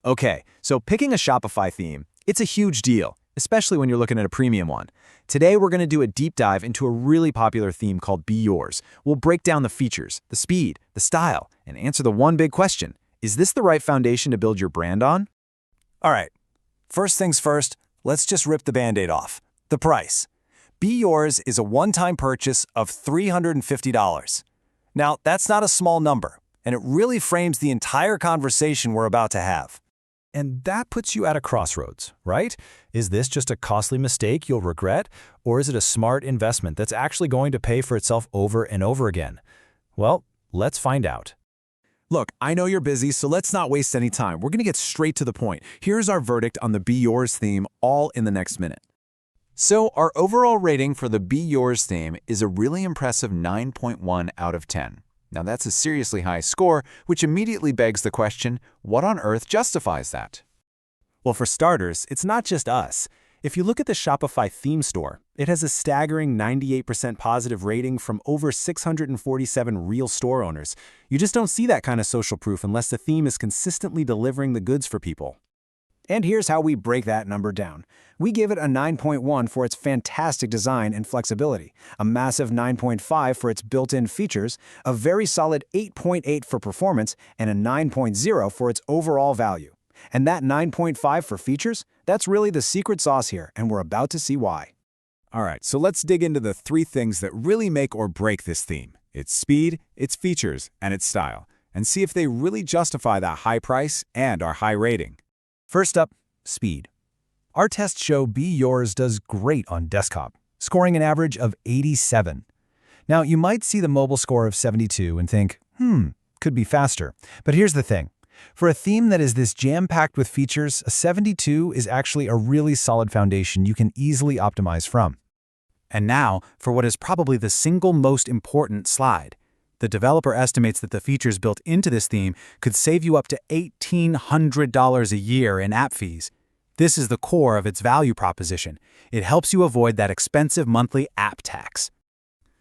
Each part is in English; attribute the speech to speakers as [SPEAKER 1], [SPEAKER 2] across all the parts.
[SPEAKER 1] Okay, so picking a Shopify theme, it's a huge deal, especially when you're looking at a premium one. Today, we're going to do a deep dive into a really popular theme called Be Yours. We'll break down the features, the speed, the style, and answer the one big question. Is this the right foundation to build your brand on?
[SPEAKER 2] All right, first things first, let's just rip the Band-Aid off. The price. Be Yours is a one-time purchase of $350. Now, that's not a small number, and it really frames the entire conversation we're about to have.
[SPEAKER 3] And that puts you at a crossroads, right? Is this just a costly mistake you'll regret, or is it a smart investment that's actually going to pay for itself over and over again? Well, let's find out.
[SPEAKER 1] Look, I know you're busy, so let's not waste any time. We're going to get straight to the point. Here's our verdict on the Be Yours theme, all in the next minute. So our overall rating for the Be Yours theme is a really impressive 9.1 out of 10. Now that's a seriously high score, which immediately begs the question, what on earth justifies that?
[SPEAKER 3] Well, for starters, it's not just us. If you look at the Shopify theme store, it has a staggering 98% positive rating from over 647 real store owners. You just don't see that kind of social proof unless the theme is consistently delivering the goods for people.
[SPEAKER 4] And here's how we break that number down. We give it a 9.1 for its fantastic design and flexibility, a massive 9.5 for its built-in features, a very solid 8.8 for performance, and a 9.0 for its overall value. And that 9.5 for features, that's really the secret sauce here, and we're about to see why.
[SPEAKER 1] All right, so let's dig into the three things that really make or break this theme. Its speed, its features, and its style, and see if they really justify that high price and our high rating.
[SPEAKER 3] First up, speed. Our tests show Be Yours does great on desktop, scoring an average of 87. Now, you might see the mobile score of 72 and think, could be faster. But here's the thing. For a theme that is this jam-packed with features, a 72 is actually a really solid foundation you can easily optimize from. And now, for what is probably the single most important slide. The developer estimates that the features built into this theme could save you up to $1,800 a year in app fees. This is the core of its value proposition. It helps you avoid that expensive monthly app tax.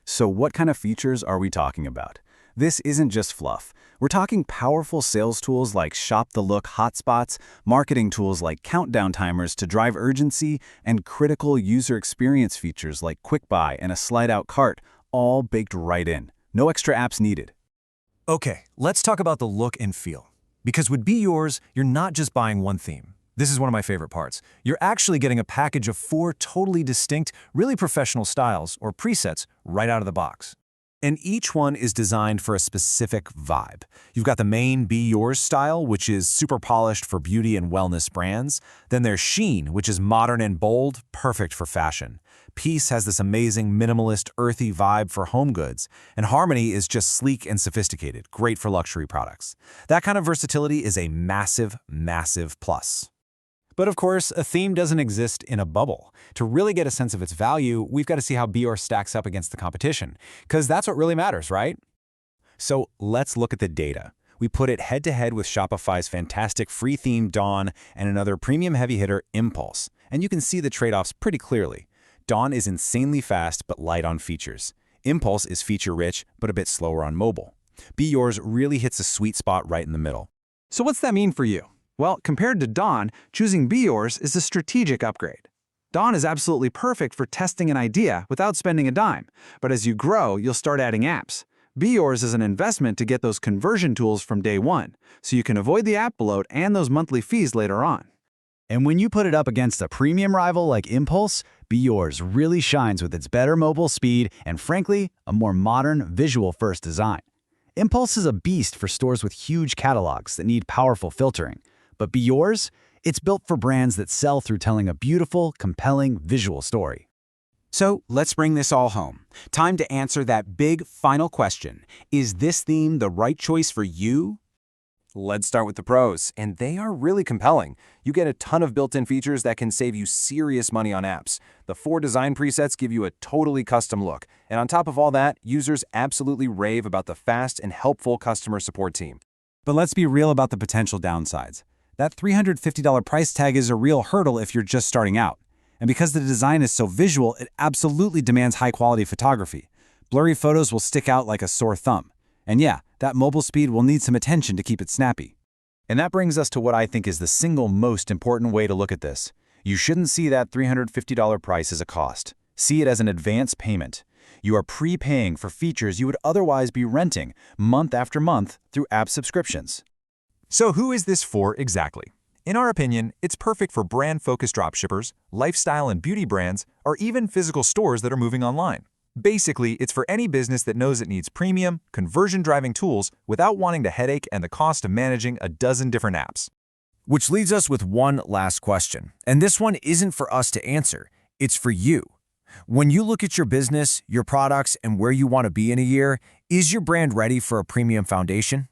[SPEAKER 1] So what kind of features are we talking about? This isn't just fluff. We're talking powerful sales tools like Shop the Look hotspots, marketing tools like countdown timers to drive urgency, and critical user experience features like Quick Buy and a slide-out cart, all baked right in. No extra apps needed.
[SPEAKER 2] Okay, let's talk about the look and feel. Because with Be Yours, you're not just buying one theme. This is one of my favorite parts. You're actually getting a package of 4 totally distinct, really professional styles or presets right out of the box. And each one is designed for a specific vibe. You've got the main Be Yours style, which is super polished for beauty and wellness brands. Then there's Sheen, which is modern and bold, perfect for fashion. Peace has this amazing, minimalist, earthy vibe for home goods. And Harmony is just sleek and sophisticated, great for luxury products. That kind of versatility is a massive, massive plus. But of course, a theme doesn't exist in a bubble. To really get a sense of its value, we've got to see how Be Yours stacks up against the competition, because that's what really matters, right? So let's look at the data. We put it head-to-head with Shopify's fantastic free theme Dawn and another premium heavy hitter Impulse, and you can see the trade-offs pretty clearly. Dawn is insanely fast but light on features. Impulse is feature-rich but a bit slower on mobile. Be Yours really hits a sweet spot right in the middle.
[SPEAKER 4] So what's that mean for you? Well, compared to Dawn, choosing Be Yours is a strategic upgrade. Dawn is absolutely perfect for testing an idea without spending a dime, but as you grow, you'll start adding apps. Be Yours is an investment to get those conversion tools from day one, so you can avoid the app bloat and those monthly fees later on.
[SPEAKER 3] And when you put it up against a premium rival like Impulse, Be Yours really shines with its better mobile speed and, frankly, a more modern, visual-first design. Impulse is a beast for stores with huge catalogs that need powerful filtering. But Be Yours? It's built for brands that sell through telling a beautiful, compelling visual story.
[SPEAKER 1] So let's bring this all home. Time to answer that big final question. Is this theme the right choice for you?
[SPEAKER 2] Let's start with the pros, and they are really compelling. You get a ton of built-in features that can save you serious money on apps. The 4 design presets give you a totally custom look. And on top of all that, users absolutely rave about the fast and helpful customer support team.
[SPEAKER 1] But let's be real about the potential downsides. That $350 price tag is a real hurdle if you're just starting out. And because the design is so visual, it absolutely demands high-quality photography. Blurry photos will stick out like a sore thumb. And yeah, that mobile speed will need some attention to keep it snappy.
[SPEAKER 3] And that brings us to what I think is the single most important way to look at this. You shouldn't see that $350 price as a cost. See it as an advance payment. You are prepaying for features you would otherwise be renting month after month through app subscriptions.
[SPEAKER 1] So who is this for exactly? In our opinion, it's perfect for brand-focused dropshippers, lifestyle and beauty brands, or even physical stores that are moving online. Basically, it's for any business that knows it needs premium, conversion-driving tools without wanting the headache and the cost of managing a dozen different apps.
[SPEAKER 2] Which leads us with one last question. And this one isn't for us to answer. It's for you. When you look at your business, your products, and where you want to be in a year, is your brand ready for a premium foundation?